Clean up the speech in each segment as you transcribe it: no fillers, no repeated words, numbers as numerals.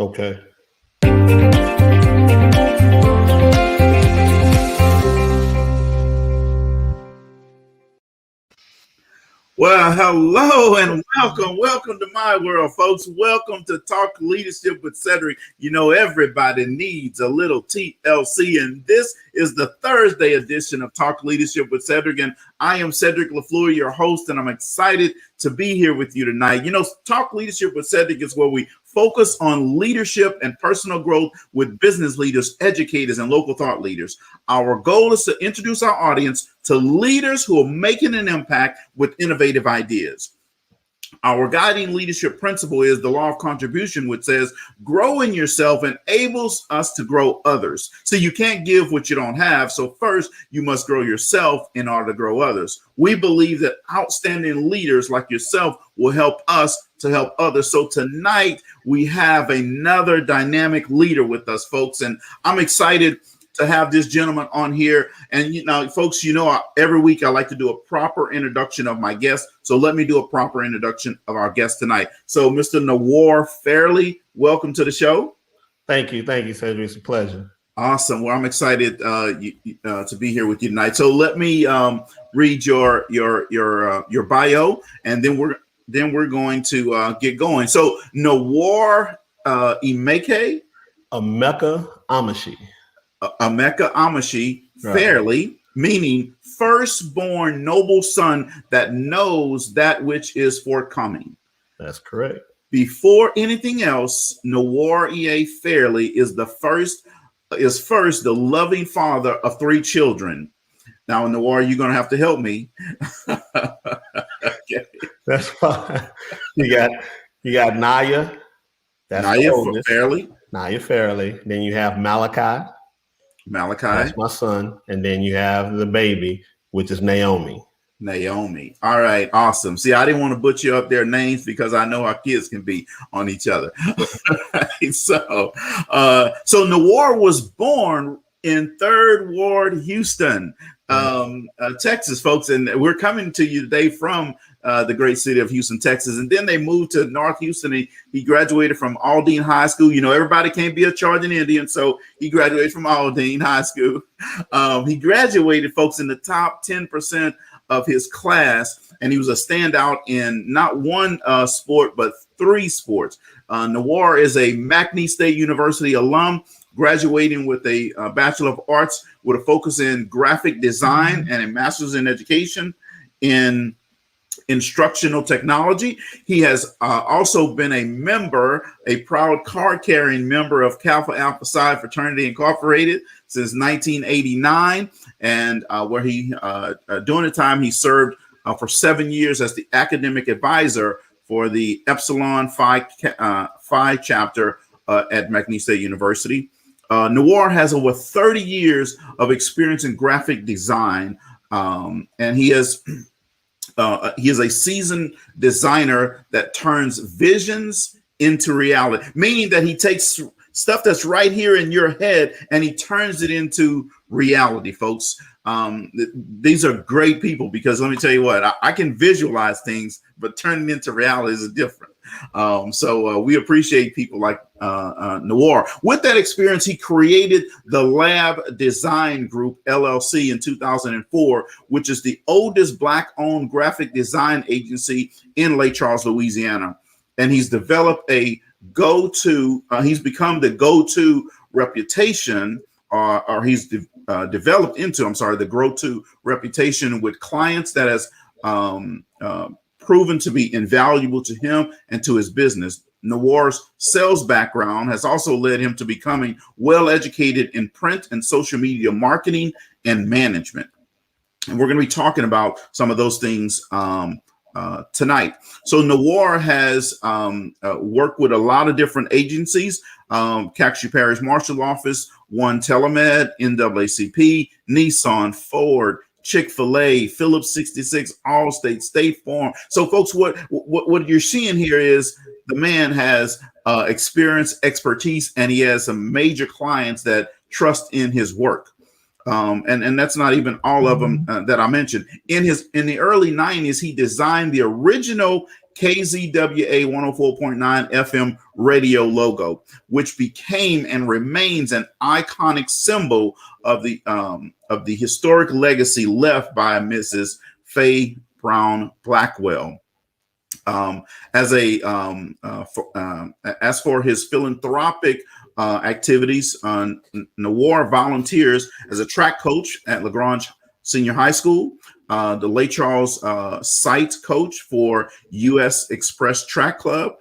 Okay. Well, hello and welcome to my world, folks. Welcome to Talk Leadership with Cedrick. You know, everybody needs a little TLC, and this is the Thursday edition of Talk Leadership with Cedrick, and I am Cedrick LaFleur, your host, and I'm excited to be here with you tonight. You know, Talk Leadership with Cedrick is where we focus on leadership and personal growth with business leaders, educators, and local thought leaders. Our goal is to introduce our audience to leaders who are making an impact with innovative ideas. Our guiding leadership principle is the law of contribution, which says growing yourself enables us to grow others. So you can't give what you don't have. So first, you must grow yourself in order to grow others. We believe that outstanding leaders like yourself will help us to help others. So tonight, we have another dynamic leader with us, folks, and I'm excited to have this gentleman on here. And, you know, folks, you know, every week I like to do a proper introduction of my guest. So let me do a proper introduction of our guest tonight. So Mr. Nwora Fairley, welcome to the show. Thank you. Thank you, Cedrick. It's a pleasure. Awesome. Well, I'm excited to be here with you tonight. So let me read your bio, and then we're going to get going. So Nwora Emeka Amashi. Emeka Amashi Fairley, meaning firstborn noble son that knows that which is forthcoming. That's correct. Before anything else, Nwora E.A. Fairley is first the loving father of 3 children. Now, Nwora, you're going to have to help me. Okay. That's fine. You got Naya. That's Naya Fairley. Naya Fairley. Then you have Malachi. That's my son. And then you have the baby, which is Naomi. All right. Awesome. See, I didn't want to butcher up their names because I know our kids can be on each other. So Nwora was born in 3rd Ward, Houston, Texas, folks. And we're coming to you today from the great city of Houston, Texas. And then they moved to North Houston. He graduated from Aldine High School. You know, everybody can't be a charging Indian, so he graduated from Aldine High School. He graduated, folks, in the top 10% of his class, and he was a standout in not one sport, but 3 sports. Nwora is a McNeese State University alum, graduating with a Bachelor of Arts with a focus in graphic design and a Master's in Education in instructional technology. He has also been a proud card-carrying member of Kappa Alpha Psi Fraternity Incorporated since 1989, and where he during the time he served for 7 years as the academic advisor for the Epsilon Phi chapter at McNeese State University. Nwora has over 30 years of experience in graphic design, and he is a seasoned designer that turns visions into reality, meaning that he takes stuff that's right here in your head and he turns it into reality, folks. These are great people because let me tell you what, I can visualize things, but turning into reality is different. So we appreciate people like Nwora. With that experience, he created the Lab Design Group LLC in 2004, which is the oldest Black-owned graphic design agency in Lake Charles, Louisiana. And he's developed he's become the go-to reputation, or he's developed into, the go-to reputation with clients that has proven to be invaluable to him and to his business. Nwora's sales background has also led him to becoming well-educated in print and social media marketing and management. And we're going to be talking about some of those things tonight. So Nwora has worked with a lot of different agencies, Cactus Parish Marshal Office, One Telemed, NAACP, Nissan, Ford, Chick-fil-A, Phillips 66, Allstate, State Farm. So folks, what you're seeing here is the man has experience, expertise, and he has some major clients that trust in his work. And that's not even all of them that I mentioned. In the early 90s, he designed the original KZWA 104.9 FM radio logo, which became and remains an iconic symbol of the historic legacy left by Mrs. Faye Brown Blackwell. As for his philanthropic activities, Nwora volunteers as a track coach at LaGrange Senior High School, the Lake Charles site coach for U.S. Express Track Club,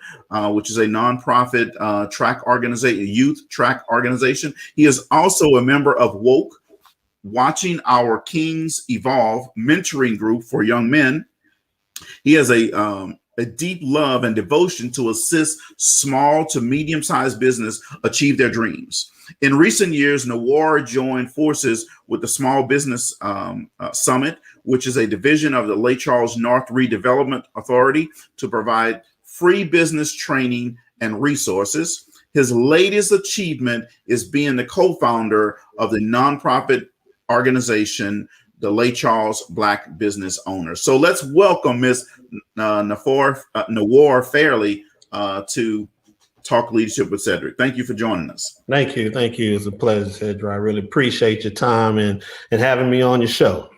which is a nonprofit track organization, youth track organization. He is also a member of WOKE, Watching Our Kings Evolve mentoring group for young men. He has a deep love and devotion to assist small to medium-sized business achieve their dreams. In recent years, Nwora joined forces with the Small Business Summit, which is a division of the Lake Charles North Redevelopment Authority, to provide free business training and resources. His latest achievement is being the co-founder of the nonprofit organization, the Lake Charles Black Business Owners. So let's welcome Ms. Nwora Fairley to Talk Leadership with Cedrick. Thank you for joining us. Thank you. It's a pleasure, Cedrick. I really appreciate your time and having me on your show.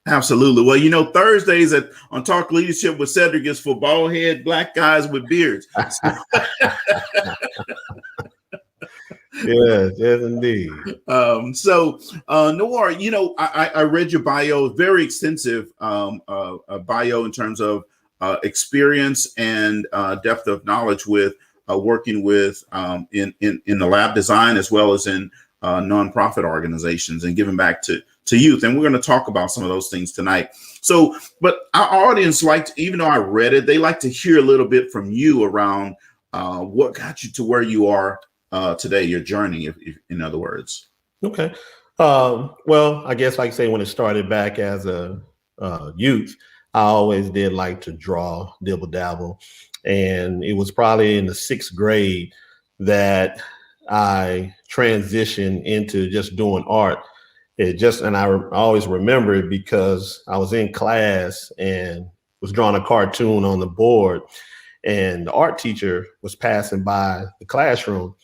Absolutely. Well, you know, Thursdays on Talk Leadership with Cedrick is for bald head black guys with beards. Yes, indeed. Nwora, you know, I read your bio, very extensive bio in terms of experience and depth of knowledge with working with in the lab design as well as in nonprofit organizations and giving back to youth. And we're going to talk about some of those things tonight. So, but our audience even though I read it, they like to hear a little bit from you around what got you to where you are today, your journey, if in other words. Okay. Well, I guess like I say, when it started back as a youth, I always did like to draw, dibble dabble. And it was probably in the 6th grade that I transitioned into just doing art. And I always remember it because I was in class and was drawing a cartoon on the board, and the art teacher was passing by the classroom.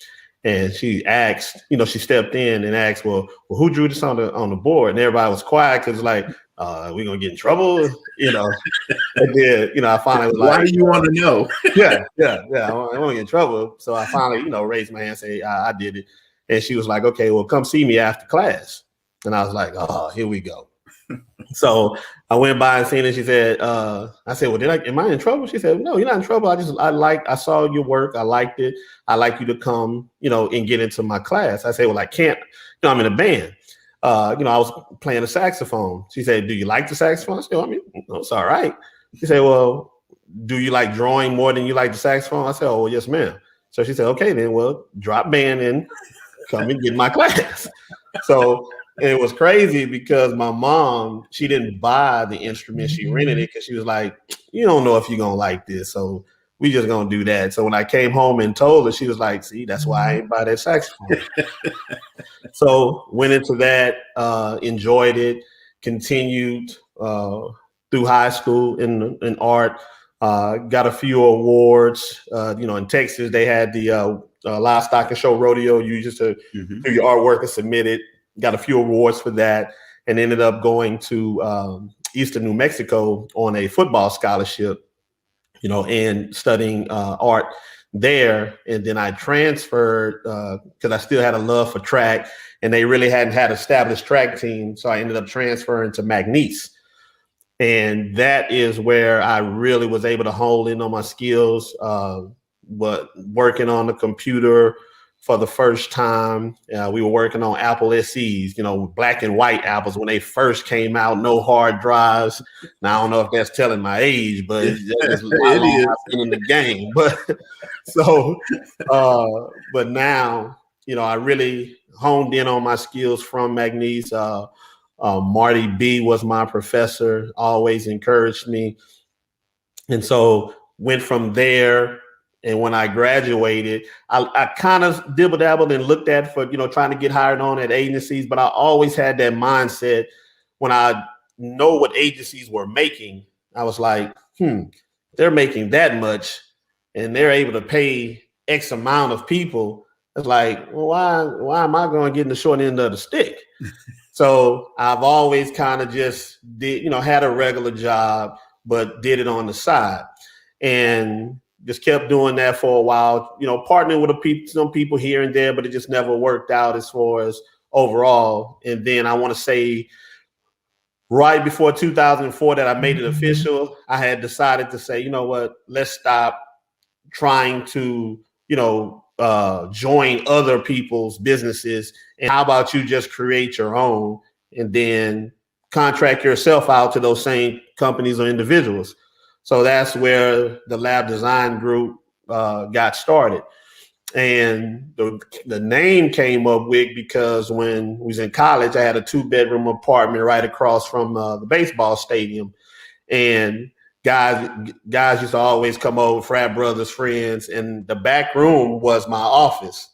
And she asked, she stepped in and asked, well, who drew this on the board? And everybody was quiet because like, we're going to get in trouble, And then, I finally was like, why do you want to know? yeah. I want to get in trouble. So I finally, raised my hand and say, I did it. And she was like, okay, well, come see me after class. And I was like, oh, here we go. So I went by and seen it. She said, I said, well, am I in trouble? She said, no, you're not in trouble. I saw your work. I liked it. I'd like you to come, and get into my class. I said, well, I can't, I'm in a band. I was playing the saxophone. She said, do you like the saxophone? I said, it's all right. She said, well, do you like drawing more than you like the saxophone? I said, oh, well, yes, ma'am. So she said, okay, then well, drop band and come and get my class. So it was crazy because my mom, she didn't buy the instrument. She rented it because she was like, you don't know if you're going to like this. So we just going to do that. So when I came home and told her, she was like, see, that's why I ain't buy that saxophone. So went into that, enjoyed it, continued through high school in art, got a few awards. In Texas, they had the livestock and show rodeo. You just do your artwork and submit it. Got a few awards for that, and ended up going to Eastern New Mexico on a football scholarship, and studying art there. And then I transferred because I still had a love for track, and they really hadn't had established track team. So I ended up transferring to McNeese. And that is where I really was able to hone in on my skills, but working on the computer for the first time. We were working on Apple SEs, black and white apples when they first came out, no hard drives. Now, I don't know if that's telling my age, but it's I've been in the game. But but now, I really honed in on my skills from McNeese. Marty B was my professor, always encouraged me. And so went from there. And when I graduated, I kind of dibble-dabbled and looked at for, trying to get hired on at agencies. But I always had that mindset when I know what agencies were making. I was like, they're making that much and they're able to pay X amount of people. It's like, well, why am I going to get in the short end of the stick? So I've always kind of just did, had a regular job, but did it on the side and just kept doing that for a while, partnering with some people here and there, but it just never worked out as far as overall. And then I want to say right before 2004 that I made it official, I had decided to say, you know what, let's stop trying to, join other people's businesses. And how about you just create your own and then contract yourself out to those same companies or individuals. So that's where the Lab Design Group got started. And the name came up with because when we was in college, I had a 2-bedroom apartment right across from the baseball stadium. And guys used to always come over, frat brothers, friends, and the back room was my office.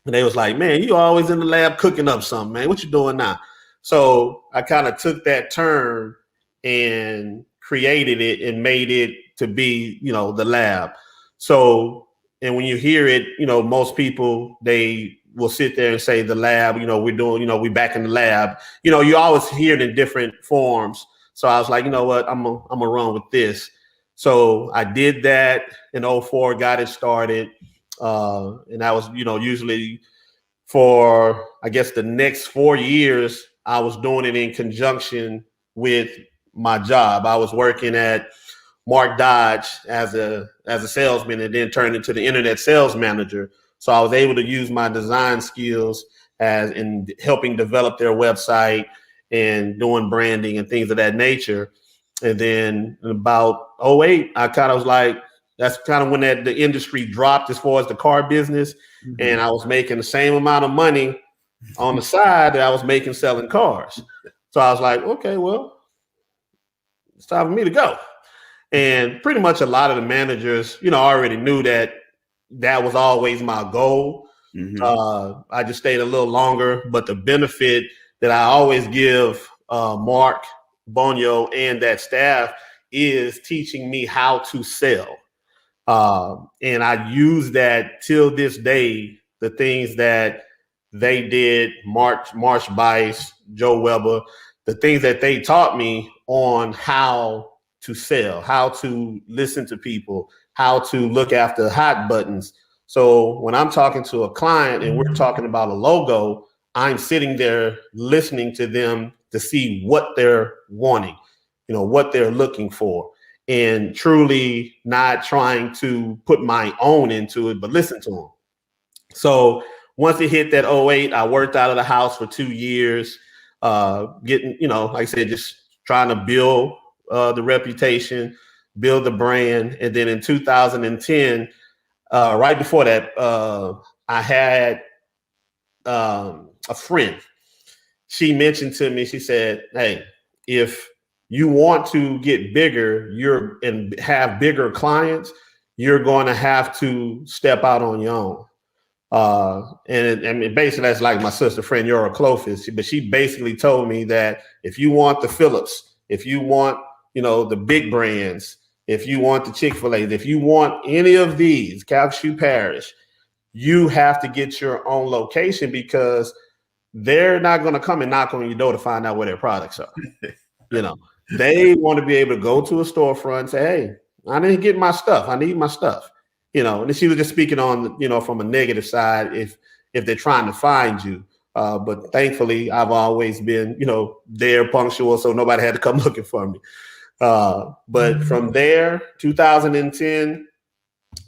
And they was like, man, you always in the lab cooking up something, man. What you doing now? So I kind of took that turn and created it and made it to be, the lab. So, and when you hear it, most people, they will sit there and say the lab, we're doing, we back in the lab. You always hear it in different forms. So I was like, you know what, I'm gonna run with this. So I did that in 2004, got it started. And that was, usually for, I guess, the next 4 years, I was doing it in conjunction with my job. I was working at Mark Dodge as a salesman and then turned into the internet sales manager. So I was able to use my design skills as in helping develop their website and doing branding and things of that nature. And then in about 2008, I kind of was like, that's kind of when the industry dropped as far as the car business. Mm-hmm. And I was making the same amount of money on the side that I was making selling cars. So I was like, okay, well, it's time for me to go. And pretty much a lot of the managers, already knew that was always my goal. Mm-hmm. I just stayed a little longer, but the benefit that I always give Mark Bonio and that staff is teaching me how to sell. And I use that till this day, the things that they did, Marsh Bice, Joe Weber, the things that they taught me on how to sell, how to listen to people, how to look after hot buttons. So when I'm talking to a client and we're talking about a logo, I'm sitting there listening to them to see what they're wanting, what they're looking for, and truly not trying to put my own into it, but listen to them. So once it hit that 2008, I worked out of the house for 2 years, getting, like I said, just trying to build the reputation, build the brand. And then in 2010, right before that, I had a friend. She mentioned to me, she said, hey, if you want to get bigger, and have bigger clients, you're going to have to step out on your own. And basically that's like my sister friend, Nwora Clofis, but she basically told me that if you want the Phillips, if you want, the big brands, if you want the Chick-fil-A, if you want any of these, Calcasieu Parish, you have to get your own location because they're not going to come and knock on your door to find out where their products are. They want to be able to go to a storefront and say, hey, I didn't get my stuff. I need my stuff. And she was just speaking on, from a negative side, if they're trying to find you. But thankfully, I've always been, there punctual, so nobody had to come looking for me. But from there, 2010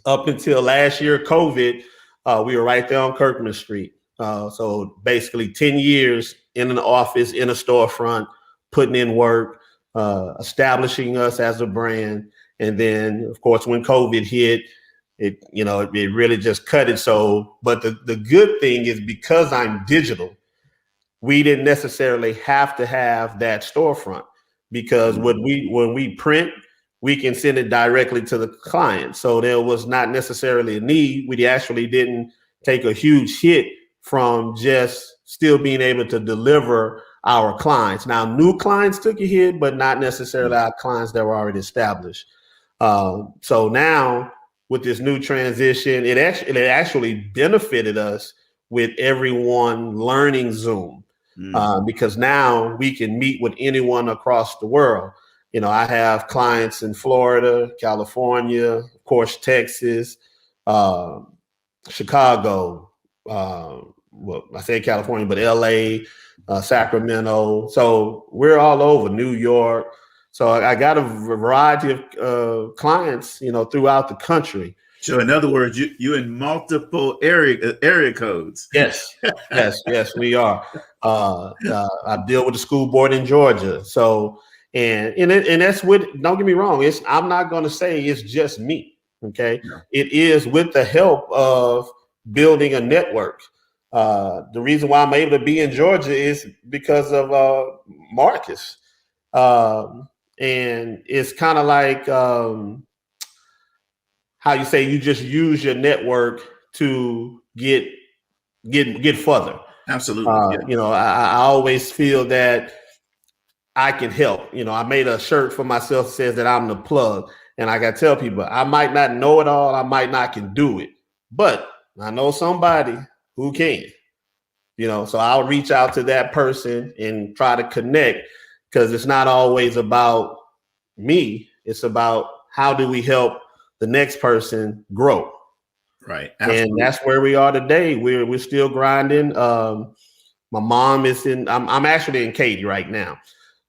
up until last year, COVID, we were right there on Kirkman Street. So basically 10 years in an office, in a storefront, putting in work, establishing us as a brand. And then, of course, when COVID hit, it really just cut it. So, but the good thing is because I'm digital, we didn't necessarily have to have that storefront because when we print, we can send it directly to the client. So there was not necessarily a need. We actually didn't take a huge hit from just still being able to deliver our clients. Now, new clients took a hit, but not necessarily our clients that were already established. So now with this new transition, it actually benefited us with everyone learning Zoom, because now we can meet with anyone across the world. You know, I have clients in Florida, California, of course, Texas, Chicago, well, I say California, but LA, Sacramento. So we're all over, New York. So I got a variety of clients, you know, throughout the country. So in other words, you in multiple area codes. Yes, yes, we are. I deal with the school board in Georgia. So and that's with, don't get me wrong, I'm not going to say it's just me. Okay, No. It is with the help of building a network. The reason why I'm able to be in Georgia is because of Marcus. And it's kind of like how you say, you just use your network to get further. Absolutely. Yeah. You know, I always feel that I can help. You know, I made a shirt for myself that says that I'm the plug. And I got to tell people, I might not know it all. I might not can do it, but I know somebody who can. You know, so I'll reach out to that person and try to connect, because it's not always about me. It's about how do we help the next person grow. Right. Absolutely. And that's where we are today. We're still grinding. My mom is I'm actually in Katy right now.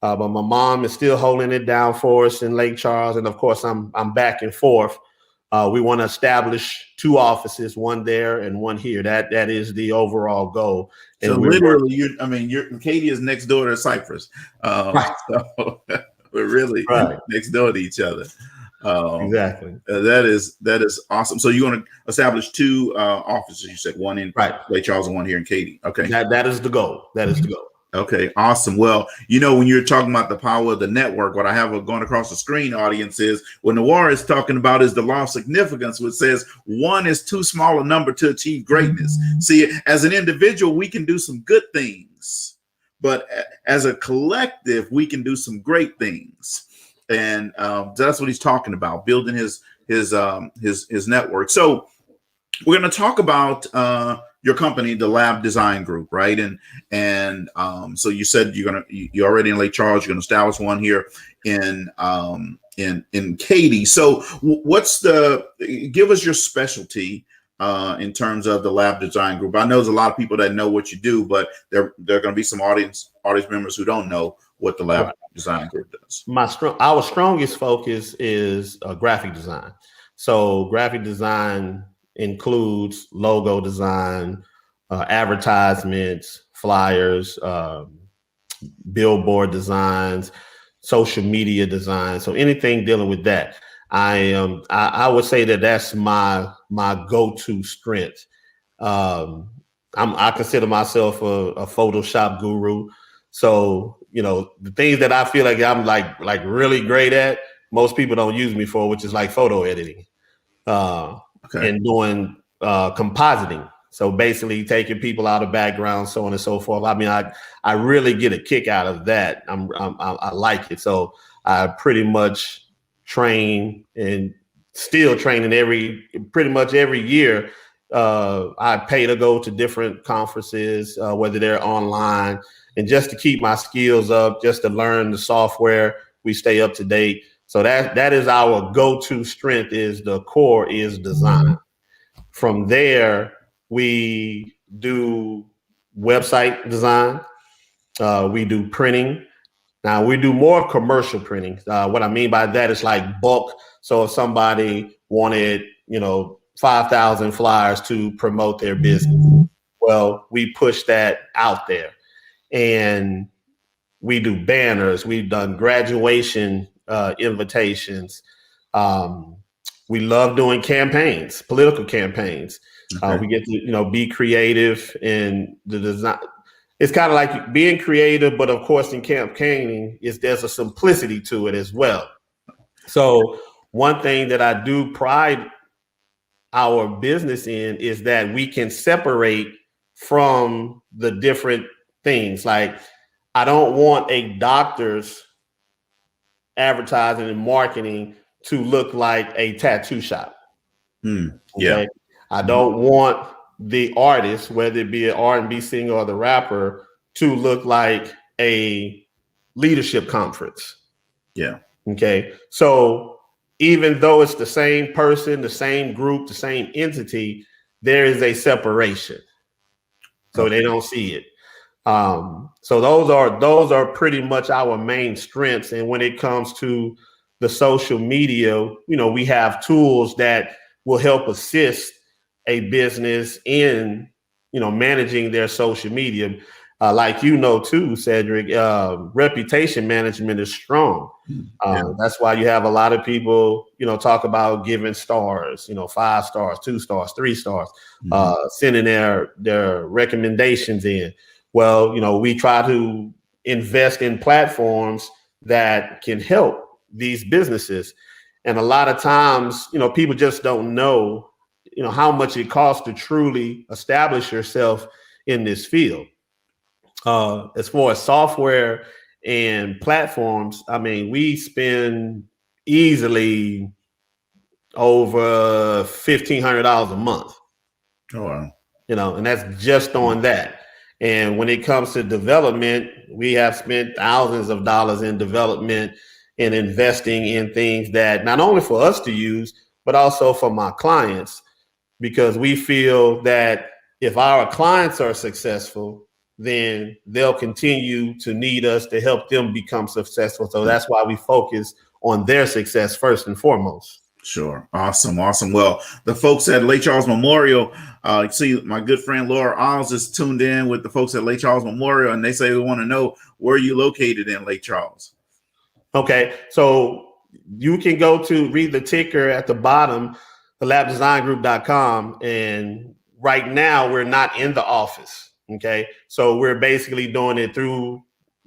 But my mom is still holding it down for us in Lake Charles. And of course, I'm back and forth. We want to establish 2 offices, one there and one here. That is the overall goal. And so literally, Katy is next door to Cypress. Right. So we're really next door to each other. Exactly. That is awesome. So you're going to establish 2 offices. You said one in Lake Charles and one here in Katy. Okay. That is the goal. That is the goal. Okay, awesome. Well, you know, when you're talking about the power of the network, what I have going across the screen, audience, is what Nwora is talking about is the law of significance, which says 1 is too small a number to achieve greatness. See, as an individual, we can do some good things, but as a collective, we can do some great things. And that's what he's talking about, building his network. So we're going to talk about your company, the Lab Design Group, right? And so you said you're already in Lake Charles. You're going to establish one here in Katy. So give us your specialty in terms of the Lab Design Group. I know there's a lot of people that know what you do, but there are going to be some audience members who don't know what the Lab Design Group does. Our strongest focus is graphic design. So graphic design includes logo design, advertisements, flyers, billboard designs, social media design. So anything dealing with that, I would say that's my go-to strength. I consider myself a Photoshop guru. So, you know, the things that I feel like I'm like really great at, most people don't use me for, which is like photo editing. And doing compositing. So basically taking people out of backgrounds, so on and so forth. I mean, I really get a kick out of that. I like it. So I pretty much train and still training pretty much every year. I pay to go to different conferences, whether they're online, and just to keep my skills up, just to learn the software. We stay up to date. So that is our go-to strength, is the core is design. From there, we do website design. We do printing. Now we do more commercial printing. What I mean by that is like bulk. So if somebody wanted, 5,000 flyers to promote their business, well, we push that out there. And we do banners. We've done graduation invitations. We love doing campaigns, political campaigns. We get to, be creative in the design. It's kind of like being creative, but of course in campaigning there's a simplicity to it as well. So one thing that I do pride our business in is that we can separate from the different things. Like, I don't want a doctor's advertising and marketing to look like a tattoo shop. Yeah. Okay. I don't want the artist, whether it be an R&B singer or the rapper, to look like a leadership conference. Yeah. Okay. So even though it's the same person, the same group, the same entity, there is a separation. So they don't see it. So those are pretty much our main strengths. And when it comes to the social media, we have tools that will help assist a business in, managing their social media. Like too, Cedrick, reputation management is strong. That's why you have a lot of people, talk about giving stars, 5 stars, 2 stars, 3 stars, sending their recommendations in. Well, we try to invest in platforms that can help these businesses. And a lot of times, people just don't know, how much it costs to truly establish yourself in this field. As far as software and platforms, I mean, we spend easily over $1,500 a month. Oh, wow. And that's just on that. And when it comes to development, we have spent thousands of dollars in development and investing in things that not only for us to use, but also for my clients, because we feel that if our clients are successful, then they'll continue to need us to help them become successful. So that's why we focus on their success first and foremost. Sure. Awesome. Well, the folks at Lake Charles Memorial, see my good friend Laura Oz is tuned in with the folks at Lake Charles Memorial, and they say they want to know where you located in Lake Charles. Okay. So you can go to read the ticker at the bottom, thelabdesigngroup.com. And right now we're not in the office. Okay. So we're basically doing it through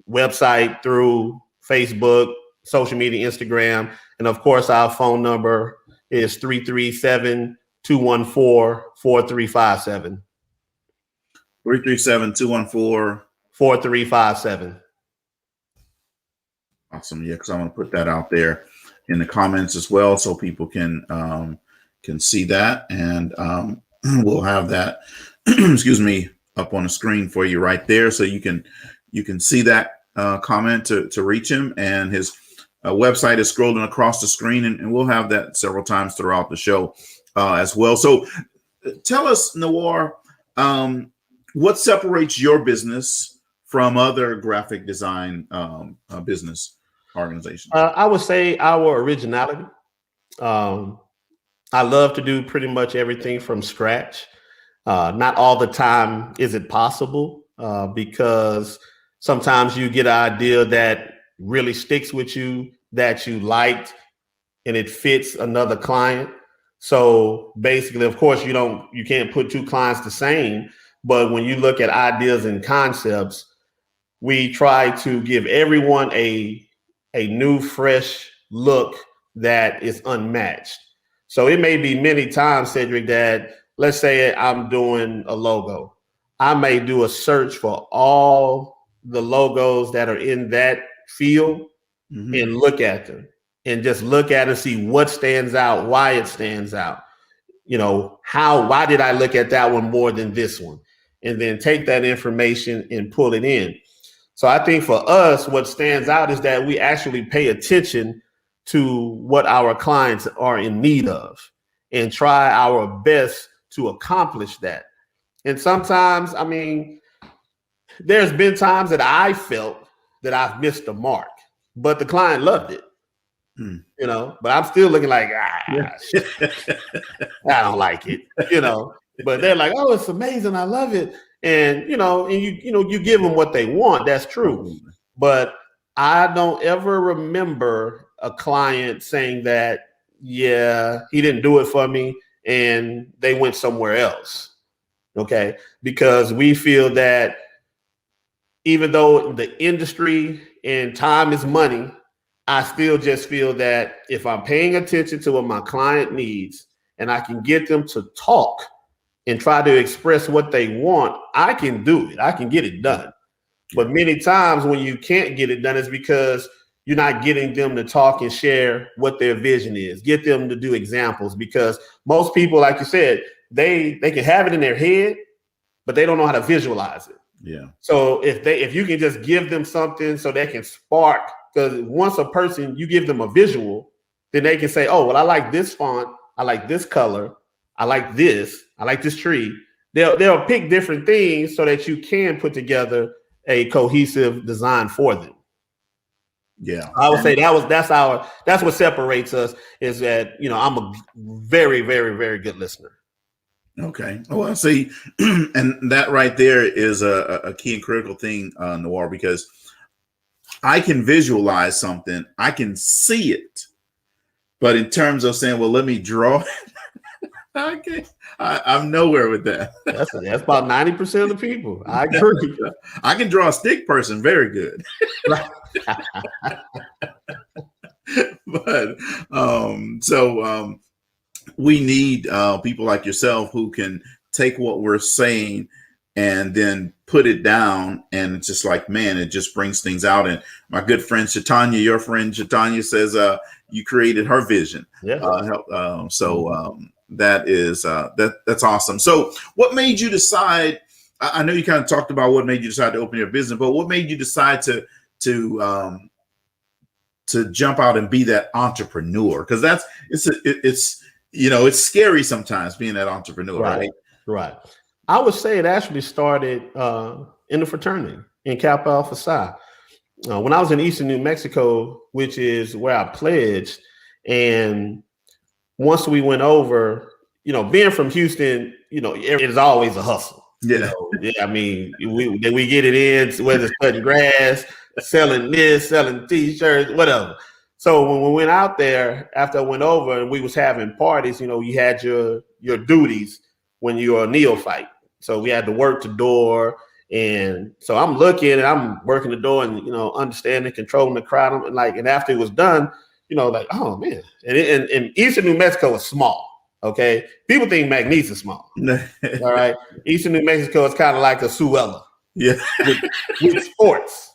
website, through Facebook, social media, Instagram. And of course, our phone number is 337-214-4357. 337-214-4357. Awesome. Yeah, because I want to put that out there in the comments as well, so people can see that, and we'll have that excuse me, up on the screen for you right there, so you can see that comment to reach him, and his website is scrolling across the screen, and we'll have that several times throughout the show as well. So tell us, Nwora, what separates your business from other graphic design business organizations? I would say our originality. I love to do pretty much everything from scratch. Not all the time is it possible, because sometimes you get an idea that really sticks with you, that you liked, and it fits another client. So basically, of course, you can't put 2 clients the same, but when you look at ideas and concepts, we try to give everyone a new, fresh look that is unmatched. So it may be many times, Cedrick, that let's say I'm doing a logo. I may do a search for all the logos that are in that field and look at them and just look at and see what stands out, why it stands out. Why did I look at that one more than this one? And then take that information and pull it in. So I think for us, what stands out is that we actually pay attention to what our clients are in need of and try our best to accomplish that. And sometimes, I mean, there's been times that I felt that I've missed the mark, but the client loved it, but I'm still looking like, I don't like it, but they're like, oh, it's amazing. I love it. And, you give them what they want. That's true. But I don't ever remember a client saying that, yeah, he didn't do it for me and they went somewhere else. Okay. Because we feel that even though the industry and time is money, I still just feel that if I'm paying attention to what my client needs and I can get them to talk and try to express what they want, I can do it. I can get it done. But many times when you can't get it done, it's because you're not getting them to talk and share what their vision is. Get them to do examples, because most people, like you said, they can have it in their head, but they don't know how to visualize it. Yeah. So if you can just give them something so they can spark, because once a person, you give them a visual, then they can say, oh, well, I like this font, I like this color, I like this tree. They'll pick different things so that you can put together a cohesive design for them. Yeah, I would say that's what separates us, is that, I'm a very, very, very good listener. Okay. Well, see, and that right there is a key and critical thing, Nwora, because I can visualize something, I can see it, but in terms of saying, well, let me draw it, I'm nowhere with that. That's about 90% of the people. I agree. I can draw a stick person very good. But we need people like yourself who can take what we're saying and then put it down, and it's just like, man, it just brings things out. And my good friend Shatanya, your friend Shatanya, says you created her vision. Yeah. That is that's awesome. So what made you decide? I know you kind of talked about what made you decide to open your business, but what made you decide to jump out and be that entrepreneur? Because it's scary sometimes being that entrepreneur, right? Right. I would say it actually started in the fraternity in Kappa Alpha Psi. When I was in Eastern New Mexico, which is where I pledged, and once we went over, being from Houston, it is always a hustle. Yeah. I mean, we get it in, whether it's cutting grass, selling this, selling T-shirts, whatever. So when we went out there, after I went over and we was having parties, you had your duties when you're a neophyte. So we had to work the door. And so I'm looking and I'm working the door and, understanding, controlling the crowd. And after it was done, oh man. And Eastern New Mexico is small. Okay. People think McNeese is small. All right. Eastern New Mexico is kind of like a Suella. Yeah. with sports.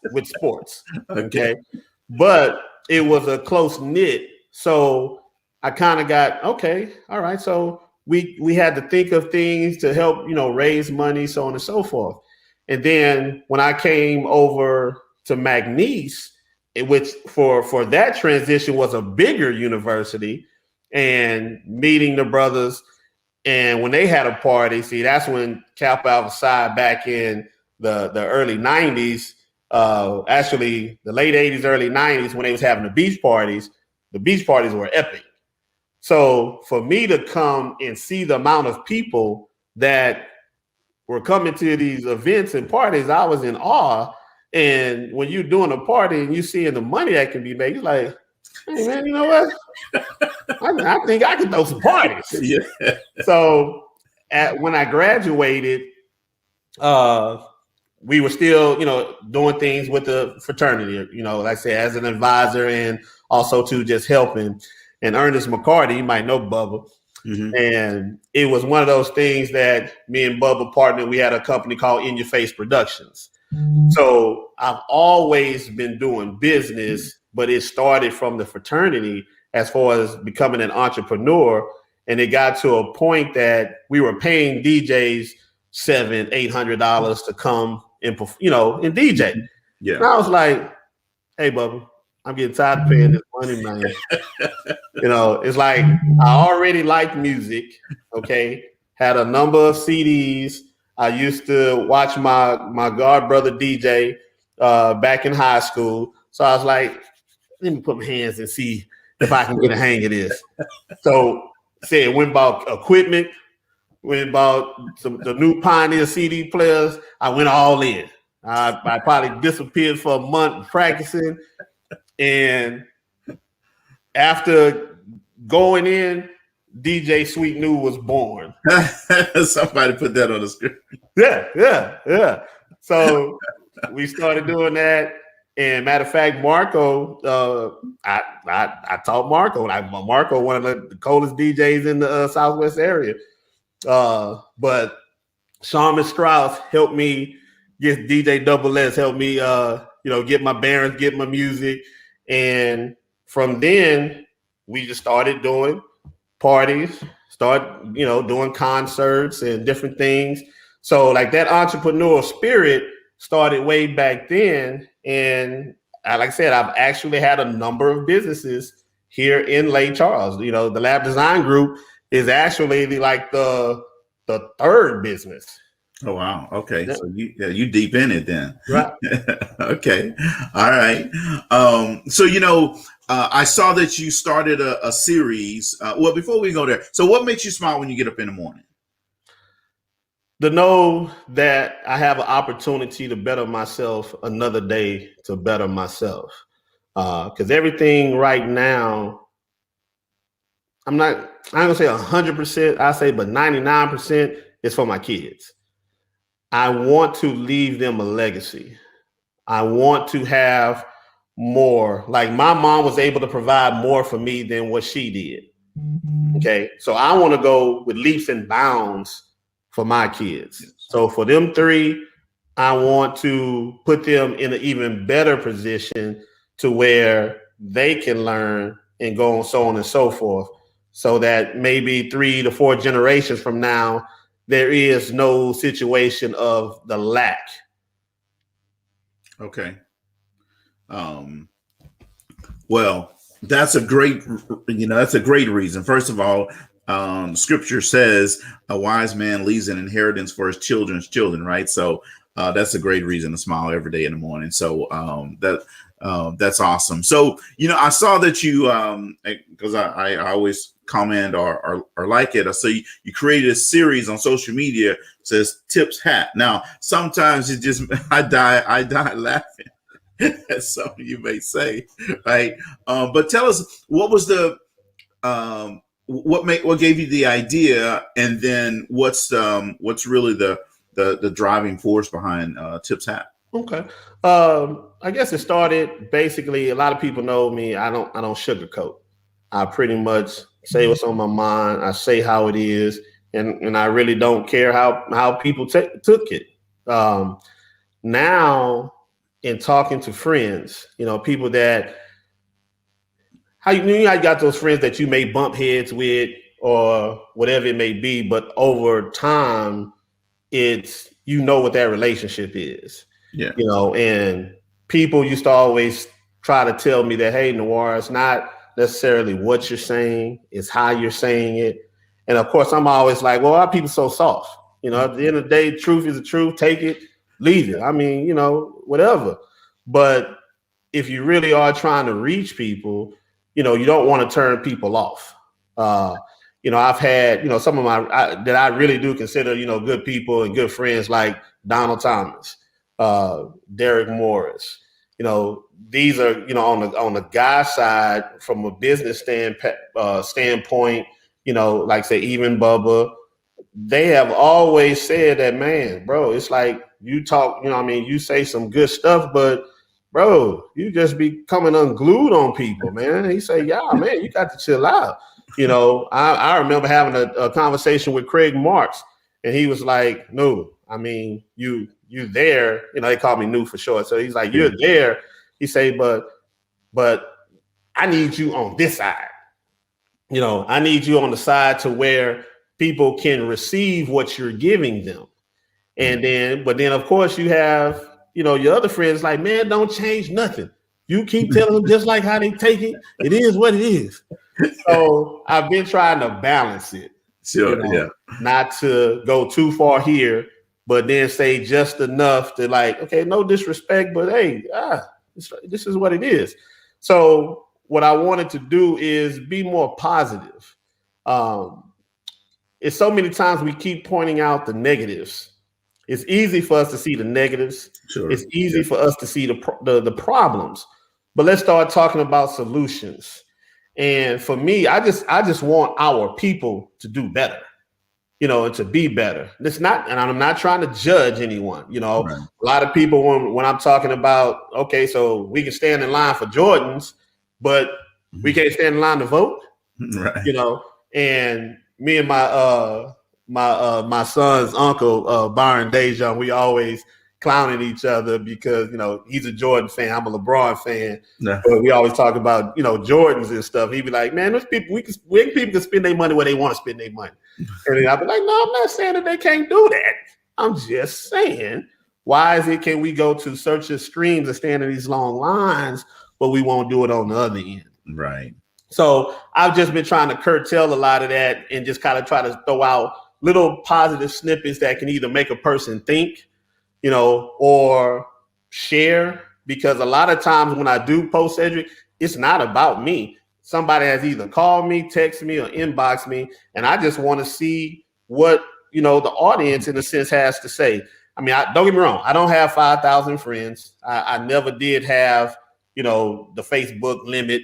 Okay. But it was a close knit. So I kind of got, okay, all right. So we had to think of things to help, raise money, so on and so forth. And then when I came over to McNeese, which for that transition was a bigger university, and meeting the brothers, and when they had a party, see, that's when Kappa Alpha Psi back in the early 90s, actually the late 80s, early 90s, when they was having the beach parties were epic. So for me to come and see the amount of people that were coming to these events and parties, I was in awe. And when you're doing a party and you seeing the money that can be made, you're like, hey man, you know what? I think I can throw some parties. Yeah. So when I graduated, we were still, doing things with the fraternity, like I say, as an advisor, and also to just helping. And Ernest McCarty, you might know Bubba. Mm-hmm. And it was one of those things that me and Bubba partnered. We had a company called In Your Face Productions. Mm-hmm. So I've always been doing business, but it started from the fraternity as far as becoming an entrepreneur. And it got to a point that we were paying DJs $700-800 to come and DJ. Yeah. And I was like, hey, Bubba, I'm getting tired of paying this money, man. It's like I already liked music. Okay. Had a number of CDs. I used to watch my god brother DJ back in high school. So I was like, let me put my hands and see if I can get a hang of this. So went and bought equipment, went and bought the new Pioneer CD players. I went all in. I probably disappeared for a month practicing. And after going in, DJ Sweet New was born. Somebody put that on the screen. Yeah. So we started doing that. And matter of fact, Marco, I taught Marco. Marco, one of the coolest DJs in the Southwest area. But Shaman Strauss helped me get DJ Double S, helped me, get my bearings, get my music. And from then, we just started doing parties, doing concerts and different things. So like that entrepreneurial spirit started way back then. And like I said, I've actually had a number of businesses here in Lake Charles. The Lab Design Group is actually the third business. Oh, wow. Okay. Yeah. So you deep in it then. Right. Okay. All right. So, I saw that you started a series. Well, before we go there, so what makes you smile when you get up in the morning? To know that I have an opportunity to better myself another day, to better myself. Because everything right now, I ain't gonna say 100%, I say, but 99% is for my kids. I want to leave them a legacy. I want to have more. Like my mom was able to provide more for me than what she did. Okay. So I want to go with leaps and bounds for my kids. So for them three, I want to put them in an even better position to where they can learn and go on, so on and so forth, so that maybe 3 to 4 generations from now, there is no situation of the lack. Okay. Well, that's a great reason. First of all, scripture says a wise man leaves an inheritance for his children's children, right? So that's a great reason to smile every day in the morning. So that's awesome. So, I saw that you, because I always comment or like it. So you created a series on social media, says Tips Hat. Now, sometimes it just, I die laughing. As some of you may say, right? But tell us, what was the, what gave you the idea, and then what's really the driving force behind Tips Hat? Okay. I guess it started basically, a lot of people know me. I don't sugarcoat. I pretty much say what's on my mind. I say how it is, and I really don't care how people took it. Now, in talking to friends, people that how you got those friends that you may bump heads with or whatever it may be, but over time, it's what that relationship is. Yeah. And people used to always try to tell me that, hey, Nwora, it's not necessarily what you're saying, it's how you're saying it. And of course, I'm always like, well, why are people so soft? At the end of the day, truth is the truth. Take it, leave it. I mean, whatever. But if you really are trying to reach people, you don't want to turn people off. I've had, some of that I really do consider, good people and good friends, like Donald Thomas, Derek Morris. These are, on the guy side, from a business standpoint, like say, even Bubba, they have always said that, man, bro, it's like you talk, you say some good stuff, but bro, you just be coming unglued on people, man. He say, yeah, man, you got to chill out. I remember having a conversation with Craig Marks, and he was like, no, you there, they call me New for short. So he's like, you're there. He say, but I need you on this side. I need you on the side to where people can receive what you're giving them. And then of course you have, your other friends like, man, don't change nothing. You keep telling them just like how they take it. It is what it is. So I've been trying to balance it. Sure, yeah. Not to go too far here, but then say just enough to like, okay, no disrespect, but hey, this is what it is. So what I wanted to do is be more positive. It's so many times we keep pointing out the negatives. It's easy for us to see the negatives. Sure. It's easy for us to see the problems. But let's start talking about solutions. And for me, I just want our people to do better, and to be better. It's not, and I'm not trying to judge anyone. Right. A lot of people when I'm talking about, okay, so we can stand in line for Jordans, but we can't stand in line to vote. Right. And me and my son's uncle, Byron Dejan, we always, clowning each other because, you know, he's a Jordan fan, I'm a LeBron fan. Yeah. But we always talk about, you know, Jordans and stuff. He'd be like, man, those people, people can spend their money where they want to spend their money. And then I'd be like, no, I'm not saying that they can't do that. I'm just saying, why is it can we go to search the streams and stand in these long lines, but we won't do it on the other end? Right. So I've just been trying to curtail a lot of that and just kind of try to throw out little positive snippets that can either make a person think, you know, or share. Because a lot of times when I do post, Cedrick, it's not about me. Somebody has either called me, texted me, or inboxed me, and I just want to see what, you know, the audience in a sense has to say. I mean, don't get me wrong. I don't have 5,000 friends. I never did have, you know, the Facebook limit.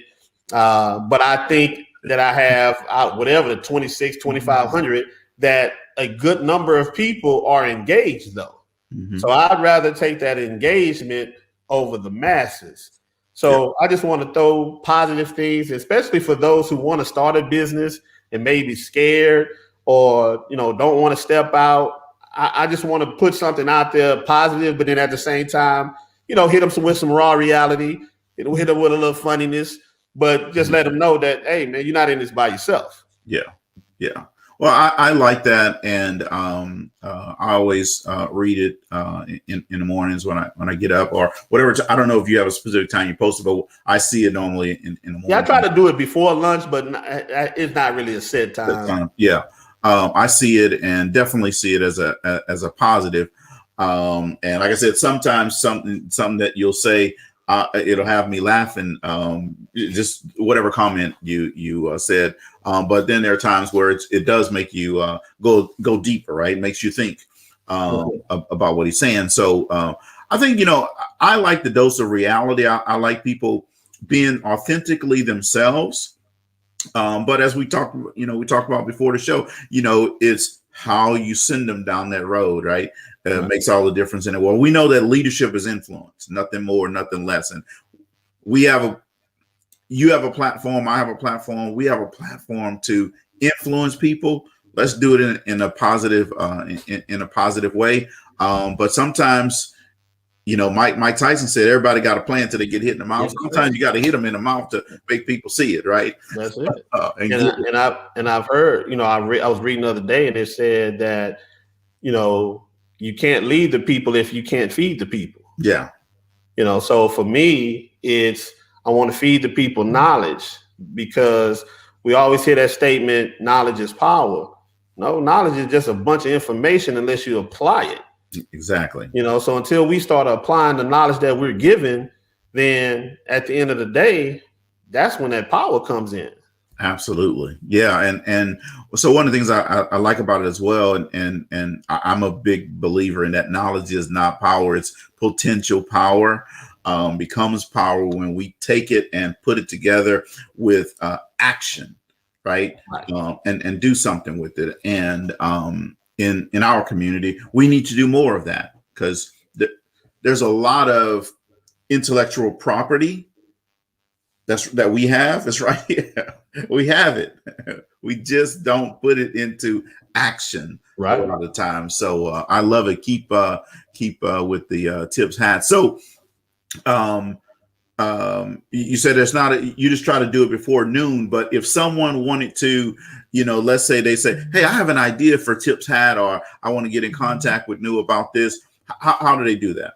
But I think that I have whatever, 2,500, that a good number of people are engaged though. Mm-hmm. So I'd rather take that engagement over the masses. So I just want to throw positive things, especially for those who want to start a business and maybe scared or, you know, don't want to step out. I just want to put something out there positive, but then at the same time, you know, hit them with some raw reality, hit them with a little funniness, but just let them know that, hey, man, you're not in this by yourself. Yeah. Yeah. Well, I like that, and I always read it in the mornings when I get up or whatever. I don't know if you have a specific time you post it, but I see it normally in the morning. Yeah, I try to do it before lunch, but it's not really a set time. Yeah, I see it and definitely see it as a positive. And like I said, sometimes something that you'll say, it'll have me laughing. Just whatever comment you said. But then there are times where it does make you go deeper, right? It makes you think about what he's saying. So I think, you know, I like the dose of reality. I like people being authentically themselves. But as we talked about before the show, you know, it's how you send them down that road, right? Makes all the difference in it. Well, we know that leadership is influence, nothing more, nothing less. And you have a platform, I have a platform, we have a platform to influence people. Let's do it in a positive, in a positive way. But sometimes, you know, Mike Tyson said, everybody got a plan till they get hit in the mouth. Sometimes you got to hit them in the mouth to make people see it, right? That's it. And I've heard, you know, I was reading the other day, and it said that, you know, you can't lead the people if you can't feed the people. Yeah. You know, so for me, I want to feed the people knowledge, because we always hear that statement, knowledge is power. No, knowledge is just a bunch of information unless you apply it. Exactly. You know, so until we start applying the knowledge that we're given, then at the end of the day, that's when that power comes in. Absolutely. Yeah. And so one of the things I like about it as well, and I'm a big believer in that knowledge is not power, it's potential power. Becomes power when we take it and put it together with action, right? And do something with it. And in our community, we need to do more of that, because there's a lot of intellectual property that we have. It's right here. We have it. We just don't put it into action a lot of times. So I love it. Keep with the tips hat. So you said it's not you just try to do it before noon, but if someone wanted to, you know, let's say they say, hey, I have an idea for Tips Hat, or I want to get in contact with New about this. How do they do that?